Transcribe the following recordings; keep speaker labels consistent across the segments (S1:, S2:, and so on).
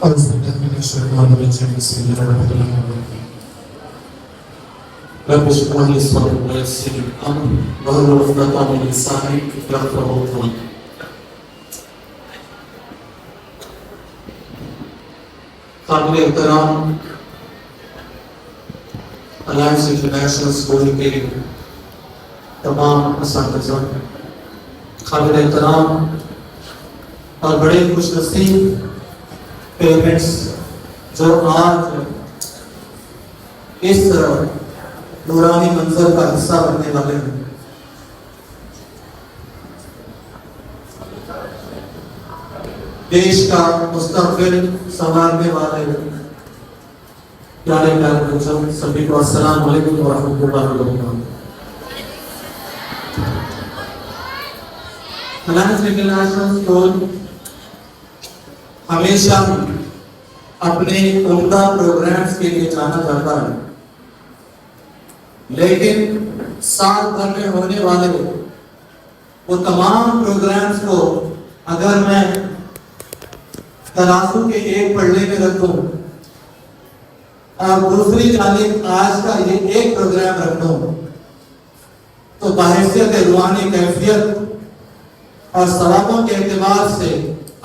S1: أعوذ بالله من الشيطان الرجيم بسم الله الرحمن الرحيم رب اشرح لي صدري ويسر لي أمري واحلل عقدة من لساني يفقهوا قولي. قابل احترام الائنس انٹرنیشنل اسکول کے تمام اساتذہ، قابل احترام اور بڑے خوش نصیب پیرنٹس جو آج اس نورانی منظر کا حصہ بننے والے ہیں، دیش کا مستقبل سنوارنے والے پیارے پیارے بچوں، سبھی کو السلام علیکم ورحمۃ اللہ وبرکاتہ۔ الائنس انٹرنیشنل اسکول ہمیشہ اپنے عمدہ پروگرامز کے لیے جانا جاتا ہے، لیکن سال بھر میں ہونے والے وہ تمام پروگرامز کو اگر میں ترازو کے ایک پلڑے میں رکھوں اور دوسری جانب آج کا یہ ایک پروگرام رکھ دوں تو بحیثیت روحانی کیفیت اور ثوابوں کے اعتبار سے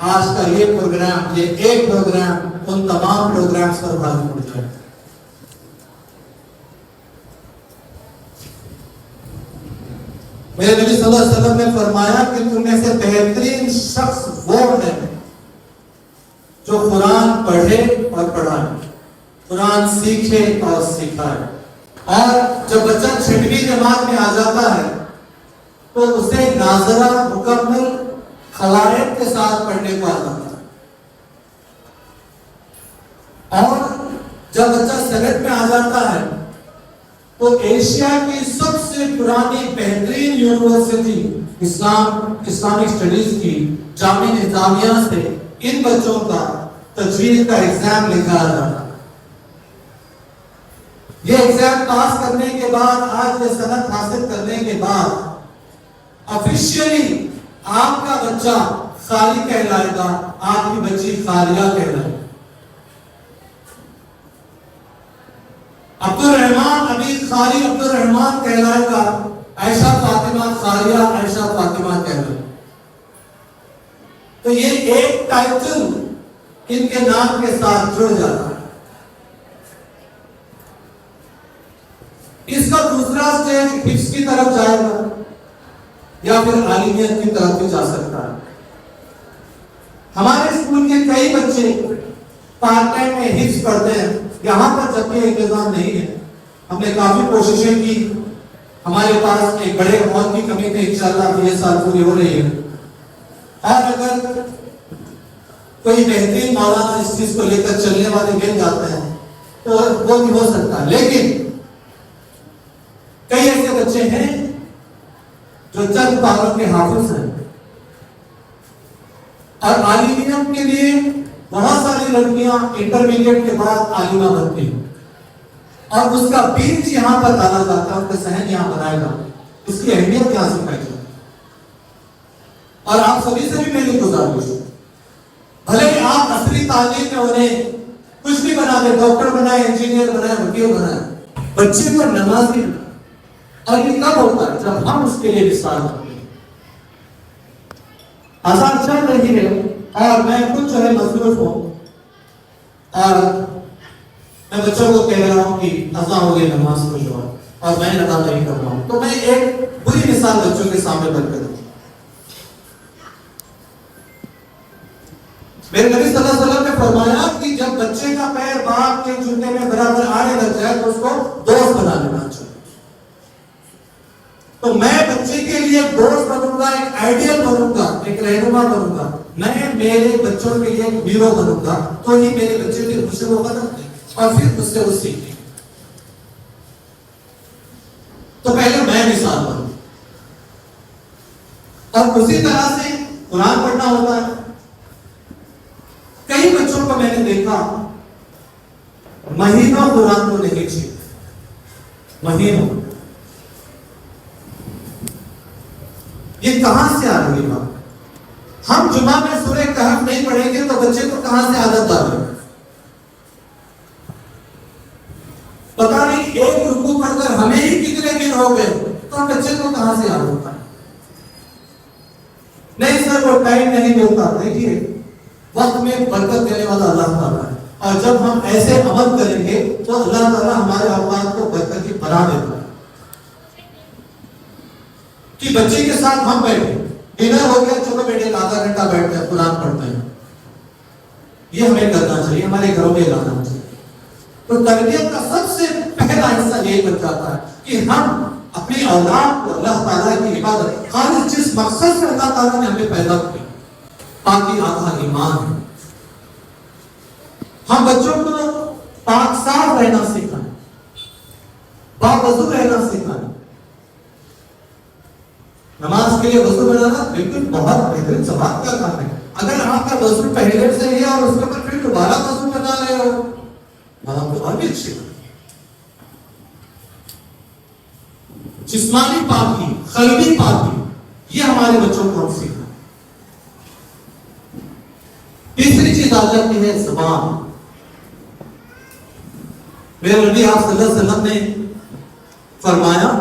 S1: آج کا یہ پروگرام، یہ ایک پروگرام ان تمام پروگرامز پر بھاری پڑ جائے۔ میرے نبی صلی اللہ علیہ وسلم نے فرمایا کہ تم میں سے بہترین شخص وہ ہے جو قرآن پڑھے اور پڑھائے، قرآن سیکھے اور سکھائے۔ اور جب بچہ 6ویں جماعت میں آ جاتا ہے تو اسے ناظرہ مکمل خلائق کے ساتھ پڑھنے کو آ جاتا ہے، اور جب بچہ 7 میں آ جاتا ہے تو ایشیا کی سب سے پرانی بہترین یونیورسٹی اسلامک اسٹڈیز کی جامعہ نظامیہ سے ان بچوں کا تجوید کا ایگزام لکھا جاتا ہے۔ یہ ایگزام پاس کرنے کے بعد، آج یہ سند حاصل کرنے کے بعد آفیشیلی آپ کا بچہ خالی کہلائے گا، آپ کی بچی خالیہ کہلائے گا۔ عبدالرحمن امیر خالی عبدالرحمن کہلائے گا، عائشہ فاطمہ خالیہ عائشہ فاطمہ کہلائے گا۔ تو یہ ایک ٹائٹل ان کے نام کے ساتھ جڑ جاتا ہے۔ اس کا دوسرا سٹیج حفظ کی طرف جائے گا یا پھر عالمیت کی طرف بھی جا سکتا ہے۔ ہمارے اسکول کے کئی بچے پارٹ ٹائم میں حفظ پڑھتے ہیں، یہاں پر جبکہ انتظام نہیں ہے۔ ہم نے کافی کوششیں کی، ہمارے پاس ایک بڑے ہال کی کمی تھی، انشاءاللہ یہ سال پوری ہو رہی ہے۔ اور اگر کوئی بہترین مولانا اس چیز کو لے کر چلنے والے مل جاتے ہیں تو وہ بھی ہو سکتا ہے، لیکن کئی ایسے بچے ہیں جو چند پاروں کے حافظ ہیں، اور عالمیت کے لیے بہت ساری لڑکیاں انٹرمیڈیٹ کے بعد عالمہ بنتی ہیں، اور اس کا بیج یہاں پر ڈالا جاتا ہے، ان کا صحن یہاں بنائے گا، اس کی اہمیت یہاں سکھائی جاتی ہے۔ اور آپ سبھی سے بھی میری گزارش ہے، بھلے ہی آپ عصری تعلیم میں انہیں کچھ بھی بنا دیں، ڈاکٹر بنائے، انجینئر بنائے، وکیل بنائے، بچے کو نمازی بنائے۔ اور یہ کب ہوتا ہے؟ جب ہم اس کے لیے وصال ہوتے ہیں۔ آزاد چل رہی ہے اور میں خود جو ہے مصروف ہوں، اور میں بچوں کو کہہ رہا ہوں کہ اذان ہو گئی، نماز کو جو ہے، اور میں ادا نہیں کر رہا ہوں، تو میں ایک بری مثال بچوں کے سامنے بن کر دوں۔ میرے نبی صلی اللہ علیہ وسلم نے فرمایا کہ جب بچے کا پیر باپ کے جوتے میں برابر آنے لگ جائے تو اس کو دوست بنا لینا چاہیے۔ تو میں بچے کے لیے ایک دوست بنوں گا، ایک آئیڈیل بنوں گا، ایک رہنما بنوں گا، میں میرے بچوں کے لیے ایک ہیرو بنوں گا، تو ہی میرے بچے بھی مجھ سے وہ بنتے اور پھر اس سے وہ سیکھیں۔ تو پہلے میں مثال بنوں، اور اسی طرح سے قرآن پڑھنا ہوتا ہے۔ کئی بچوں کو میں نے دیکھا مہینوں قرآن کو نہیں چھیڑتے، مہینوں۔ یہ کہاں سے آ رہی بات؟ ہم جمعہ میں سورہ کہف نہیں پڑھیں گے تو بچے کو کہاں سے عادت ڈالیں گے؟ کہاں سے یاد ہوتا ہے؟ نہیں سر وہ ٹائم نہیں ملتا. دیکھیے وقت میں برکت دینے والا اللہ تعالیٰ ہے, اور جب ہم ایسے عمل کریں گے تو اللہ تعالیٰ ہمارے اوقات کو برکتی بنا دیتا ہے. کہ بچے کے ساتھ ہم بیٹھے, ڈنر ہو گیا, چلو بیٹے آدھا گھنٹہ بیٹھتے ہیں قرآن پڑھتے ہیں. یہ ہمیں کرنا چاہیے, ہمارے گھروں میں لانا چاہیے. تو تربیت کا سب سے پہلا حصہ یہی بن جاتا ہے کہ ہم اپنی اولاد کو اللہ تعالیٰ کی عبادت, خالص جس مقصد سے اللہ تعالیٰ نے ہمیں پیدا کیا, پاکی آدھا ایمان ہے. ہم بچوں کو پاک صاف رہنا سکھائیں, باوضو رہنا سکھائیں. نماز کے لیے وضو بنانا بالکل بہت بہترین ثواب کا کام ہے. اگر آپ کا وضو پہلے سے ہی ہے اور اس کے اوپر پھر دوبارہ وضو بنا رہے ہو, آپ کو اور بھی اچھی. جسمانی پاکی, قلبی پاکی, یہ ہمارے بچوں کو ہم سکھائیں. تیسری چیز آ جاتی ہے زبان. میرے نبی آپ صلی اللہ علیہ وسلم نے فرمایا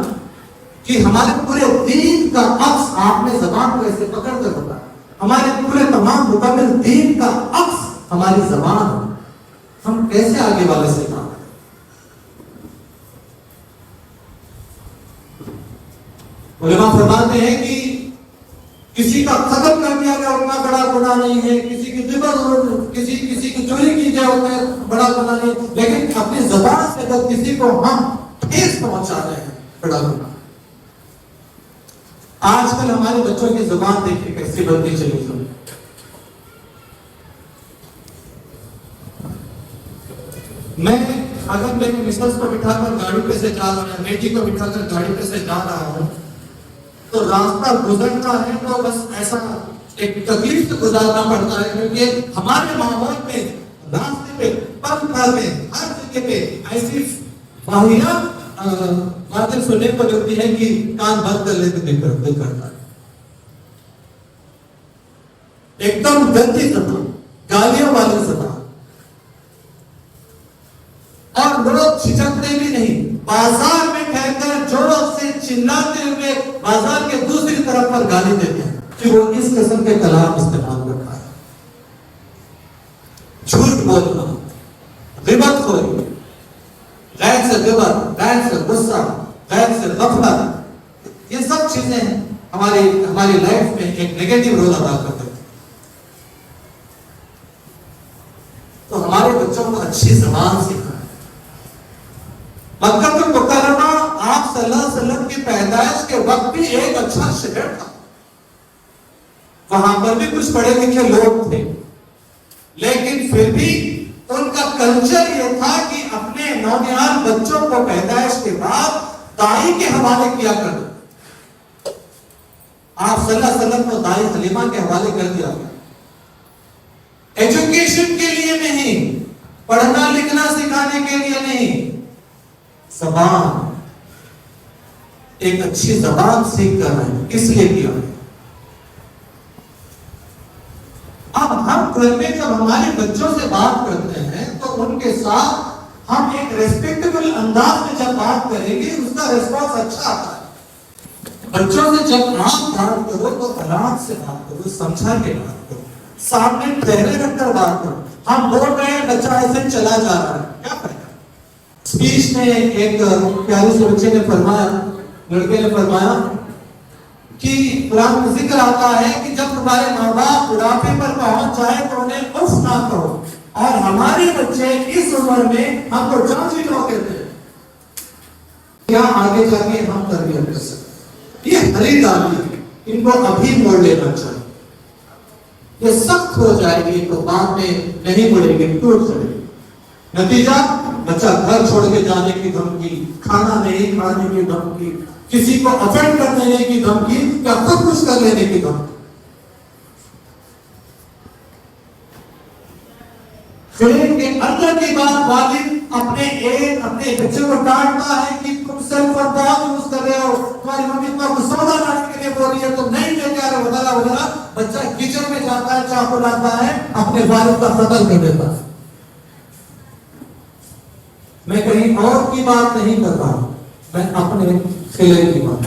S1: کہ ہمارے پورے دین کا عکس, آپ نے زبان کو ایسے پکڑ کر بتایا, ہمارے پورے تمام مکمل دین کا عکس ہماری زبان ہے. ہم کیسے آگے والے سے کام. علماء فرماتے ہیں کہ کسی کا قتل کر دیا گیا اتنا بڑا گناہ نہیں ہے, کسی کی غیبت, کسی کی چوری کی جائے اتنا بڑا گناہ نہیں, لیکن اپنی زبان سے اگر کسی کو ہم ٹھیس پہنچا رہے ہیں بڑا گناہ. آج کل ہمارے بچوں کی زبان دیکھیں کیسی بنتی چلی گئی. میں اگر میری مسز کو بٹھا کر گاڑی پہ سے جا رہا ہوں, بیٹی کو بٹھا کر گاڑی پہ سے جا رہا ہوں, تو راستہ گزرنا ہے تو بس ایسا ایک تکلیف سے گزارنا پڑتا ہے, کیونکہ ہمارے ماحول میں راستے پہ پل پل میں ہر جگہ پہ ایسی واحد باتیں سننے کو ملتی ہے کہ کان بند کر لیتے دل کرتا ہے. ایک دم گندی زبان, گالیوں والی زبان, اور لوگ جھجکتے بھی نہیں. بازار میں ٹھہر کر زوروں سے چلاتے ہوئے بازار کے دوسری طرف پر گالی دیتے ہیں کہ وہ اس قسم کے کلام استعمال کرتا ہے. جھوٹ بولنا, غیبت خوری, غیر سے غیبت, غیر سے غصہ, غیر سے غفلت, یہ سب چیزیں ہماری لائف میں ایک نیگیٹو رول ادا کرتے ہیں. تو ہمارے بچوں کو اچھی زبان سکھائیں. مکہ المکرمہ آپ صلی اللہ علیہ وسلم کی پیدائش کے وقت بھی ایک اچھا شہر تھا. وہاں پر بھی کچھ پڑھے لکھے لوگ تھے, لیکن پھر بھی ان کا کلچر یہ تھا کہ اپنے نوجوان بچوں کو پیدائش کے بعد دائی کے حوالے کیا کرنا. آپ صلی اللہ علیہ وسلم کو دائی حلیمہ کے حوالے کر دیا گیا. ایجوکیشن کے لیے نہیں, پڑھنا لکھنا سکھانے کے لیے نہیں, زبان, ایک اچھی زبان سیکھ کر رہے ہیں, کس لیے کیا ہے. اب ہم گھر میں جب ہمارے بچوں سے بات کرتے ہیں تو ان کے ساتھ ہم ایک ریسپیکٹیبل انداز میں جب بات کریں گے اس کا ریسپانس اچھا آتا ہے. بچوں سے جب آپ بات کرو تو آرام سے بات کرو, سمجھا کے بات کرو, سامنے چہرے رکھ کر بات کرو. ہم بول رہے ہیں بچہ ایسے چلا جا رہا ہے, کیا فائدہ. اسپیچ میں ایک پیارے سے بچے نے فرمایا, لڑکے نے فرمایا کہ قرآن میں ذکر آتا ہے کہ جب تمہارے ماں باپ بڑھاپے پر پہنچ جائے تو انہیں اف نہ کہو, اور ہمارے بچے اس عمر میں ہم کو جان جھٹلاؤ کہتے ہیں. کیا آگے جا کے ہم تربیت کر سکتے. یہ ہری تعلیم ان کو ابھی موڑ لینا چاہیے. یہ سخت ہو جائے گی تو بعد میں نہیں مڑے گی, ٹوٹ جائے گی. نتیجہ بچہ گھر چھوڑ کے جانے کی دھمکی, کھانا نہیں کھانے کی دھمکی, کسی کو افینڈ کر دینے کی دھمکی, یا خود کچھ کر لینے کی دھمکی. فلم کے اندر کی بات والد اپنے بچے کو ڈانٹتا ہے کہ تم سیل فون بہت یوز کر رہے ہو, تمہاری ممی تمہیں سودا لانے کے لیے بول رہی ہے, تم نہیں لے کے آ رہے, وغیرہ وغیرہ. بچہ کچن میں جاتا ہے, چاقو لاتا ہے, اپنے والد کا قتل کر دیتا ہے. میں کہیں اور کی بات نہیں کر رہا, میں اپنے خلے کی بات.